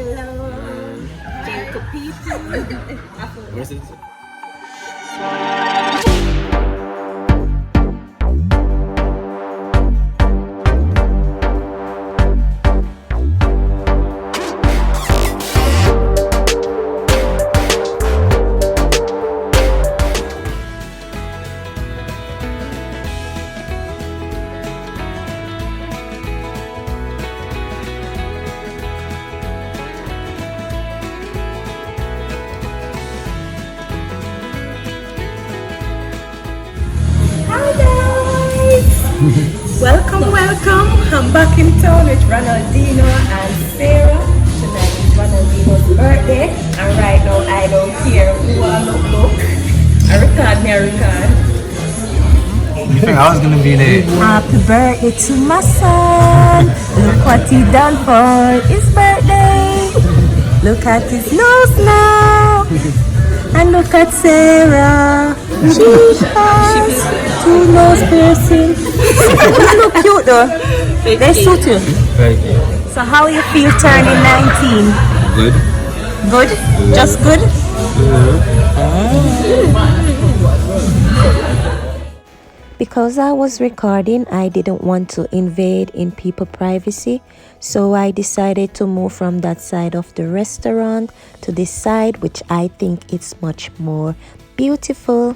Hello, gentle people. Where's it? Welcome. I'm back in town with Ronaldinho and Sarah. Tonight is Ronaldinho's birthday, and right now I don't care who I look. I record. You think I was gonna be late? Happy birthday to my son. Look what he done for his birthday. Look at his nose now. And look at Sarah. She has 2 nose piercings. You look cute though. They suit you. Thank you. So how you feel turning 19? Good. Good? Just good? Because I was recording, I didn't want to invade in people's privacy, so I decided to move from that side of the restaurant to this side, which I think is much more beautiful.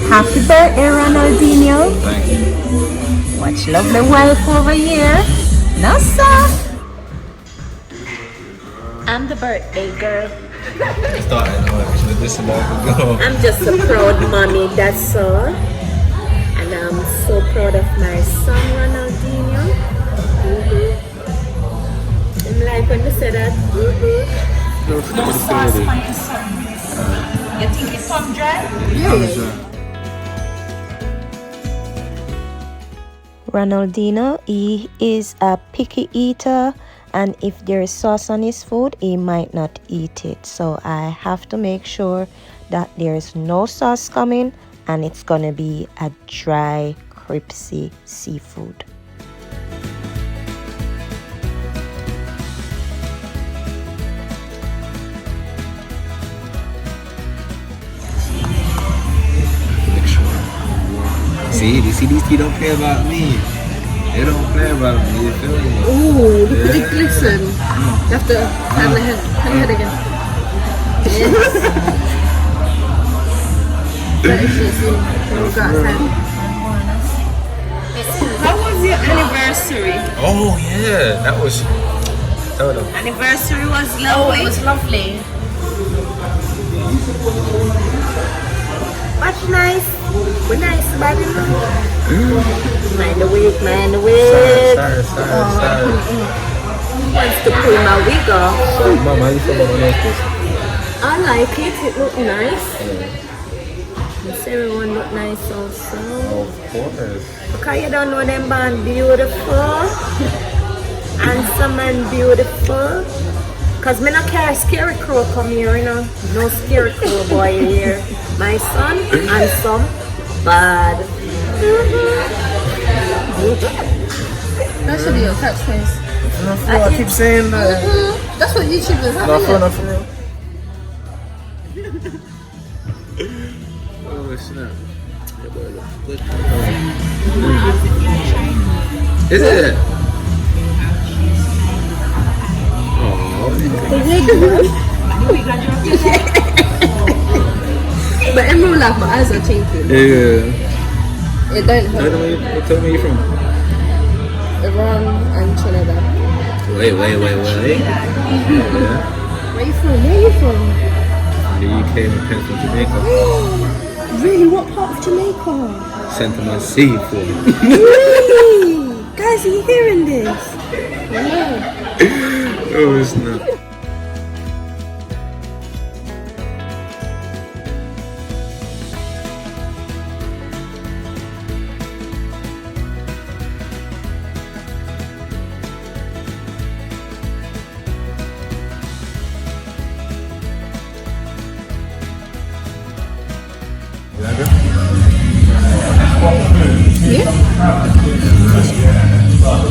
Happy birthday, Ronaldinho. Thank you. Watch lovely wife over here. No, sir. I'm the birthday girl. I'm just a proud mommy, that's all. And I'm so proud of my son, Ronaldinho. I'm like when you say that. No sauce for your son. You think it's tongue dry? Really? Ronaldinho, he is a picky eater, and if there is sauce on his food, he might not eat it. So I have to make sure that there is no sauce coming, and it's gonna be a dry, crispy seafood. See, these two don't play about me. They don't play about me, you feel me? Ooh, look at it glisten. You have to turn the head again. Yes. How was your anniversary? Oh yeah, that was. Anniversary was lovely. Oh, it was lovely. Much nice. We're nice, baby. Mind the wig. Sorry. Who wants to pull my wig off? Mama, how you feel about this? I like it. It look nice. Does everyone look nice also? Of course. Because you don't know them man beautiful. Handsome and beautiful. Because me not care scary crow come here, you know. No scary crow boy here. My son, handsome, bad. That should be your catchphrase. I keep saying that. That's what YouTubers have. Not for real. Oh snap. Your boy looks good. Is it? But everyone laugh, my eyes are changing. Yeah. It don't hurt. Tell me where you from. Iran and Trinidad. Wait. Yeah. Where you from? The UK and Penn from Jamaica. Really? What part of Jamaica? Sentiment Seafood. Really? Guys, are you hearing this? Yeah. Oh, it's not. Yeah? How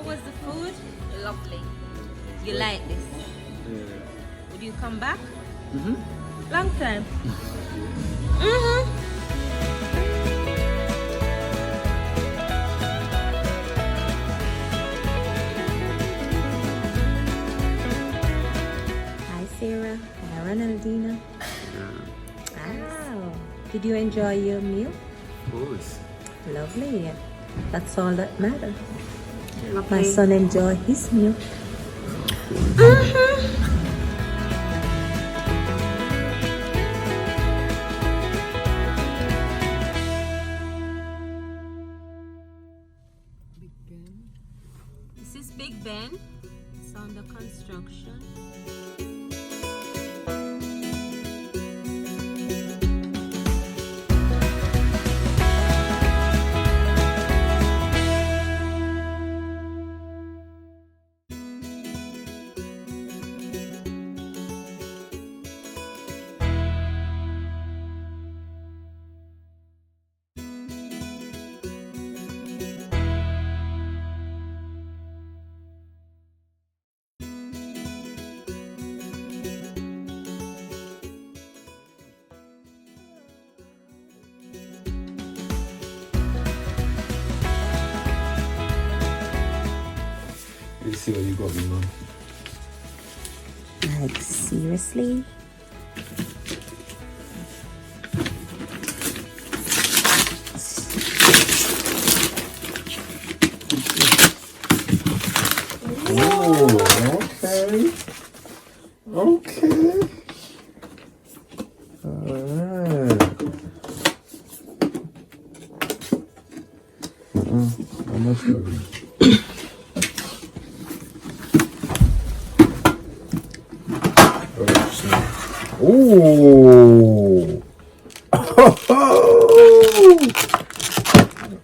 was the food? Lovely. You like this? Would you come back? Long time. Hi Sarah. Hi Ronaldinho. Wow. Did you enjoy your meal? Of course. Lovely. That's all that matters. My son enjoyed his meal. This is Big Ben. It's under construction. Let's see what you got me, man. Like, seriously? Oh, okay. Okay. Alright. How much are we? Oh.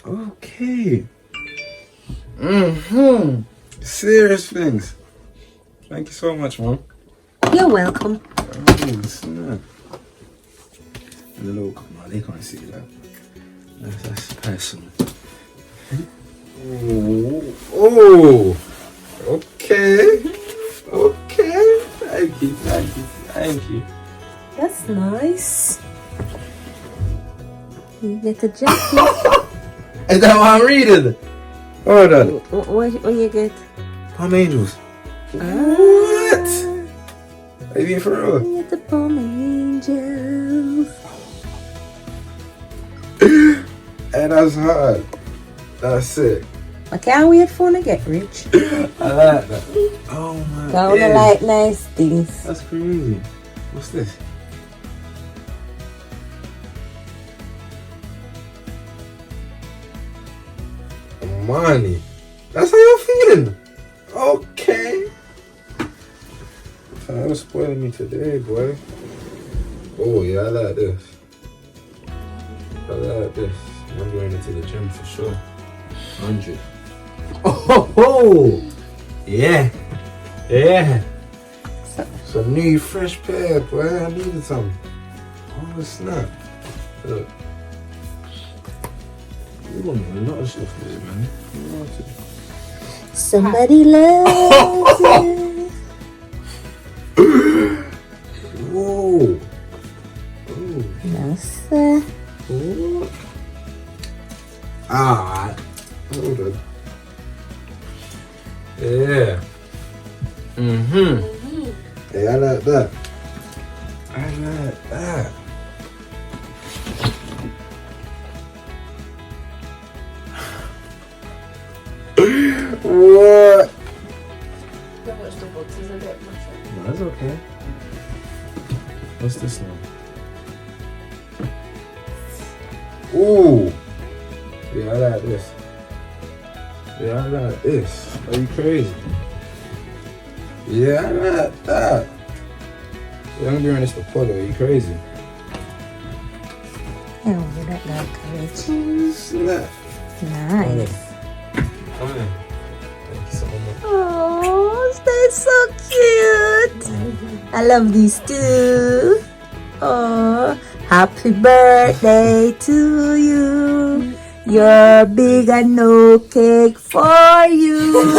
Okay. Serious things. Thank you so much, man. You're welcome. Oh, snap. And the little, come on, they can't see that. That's personal. Oh. Okay. Okay. Thank you. Thank you. Thank you. That's nice. You get a jacket. Is that what I'm reading? Hold on. What you get? Palm Angels. What? Are you being for real? You get the Palm Angels. And that's hard. That's sick. I can't wait for to get rich. I like that. Oh my god. I like nice things. That's crazy. What's this? Money. That's how you're feeling. Okay. You're spoiling me today, boy. Oh yeah, I like this. I like this. I'm going into the gym for sure. 100. Oh, yeah. Yeah. Some new fresh pair, boy. I needed some. Oh snap. Look. You want a lot of stuff there, man. You want it. Somebody loves you. Whoa. Oh. No, sir. Oh. Ah. Hold on. Yeah. Hey, I like that. I like that. What? No, that's okay. What's this one? Ooh. Yeah, I like this. Yeah, I like this. Are you crazy? Yeah, I like that. Yeah, I'm doing this for polo. Are you crazy? Oh, you don't like courage. Oh, snap. Nice. Come in. Thank you so much. Oh, that's so cute. I love these too. Oh, happy birthday to you. You're big and no cake for you.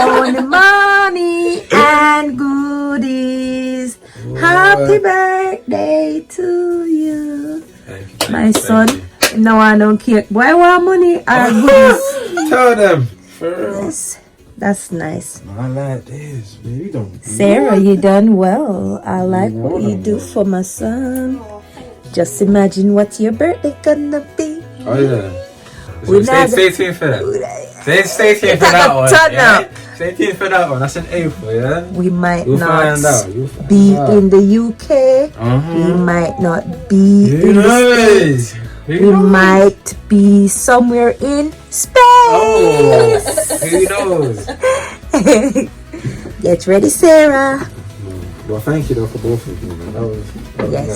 Only money and goodies. Happy birthday to you. Thank you, My son, thank you. no I don't cake. Boy, I want money or goodies. Tell them. For real. Yes, that's nice. I like this. You don't. Sarah, you done well. I like what you do for my son. Just imagine what your birthday gonna be. Oh yeah. We So not- stay tuned for that. Stay tuned for that one. Yeah? Stay tuned for that one. That's an April, yeah. We might You'll not find out. You'll find be out. in the UK. Uh-huh. We might not be Who in the knows? States. Who We knows? might be somewhere in Spain. Oh, who knows? Get ready, Sarah. Well, thank you though for both of you, man. That was Yes.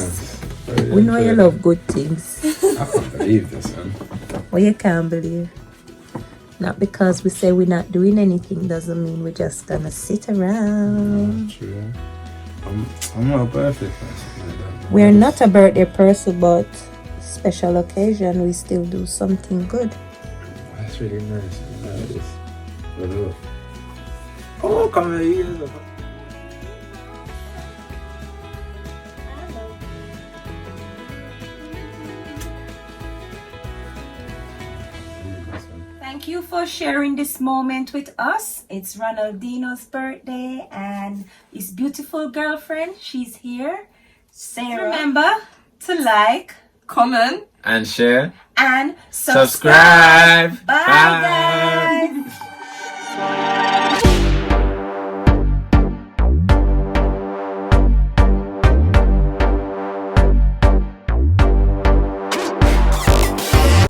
nice. We know you love good things. I can't believe this, man. Well, you can't believe. Not because we say we're not doing anything doesn't mean we're just gonna sit around. True. I'm not a birthday person like that, man. We're not a birthday person, but special occasion we still do something good. That's really nice. I like this. Hello. Oh, come here. Thank you for sharing this moment with us. It's Ronaldinho's birthday and his beautiful girlfriend, she's here. Sarah. Remember to like, Comment. And share. and Subscribe. Bye, Bye. guys.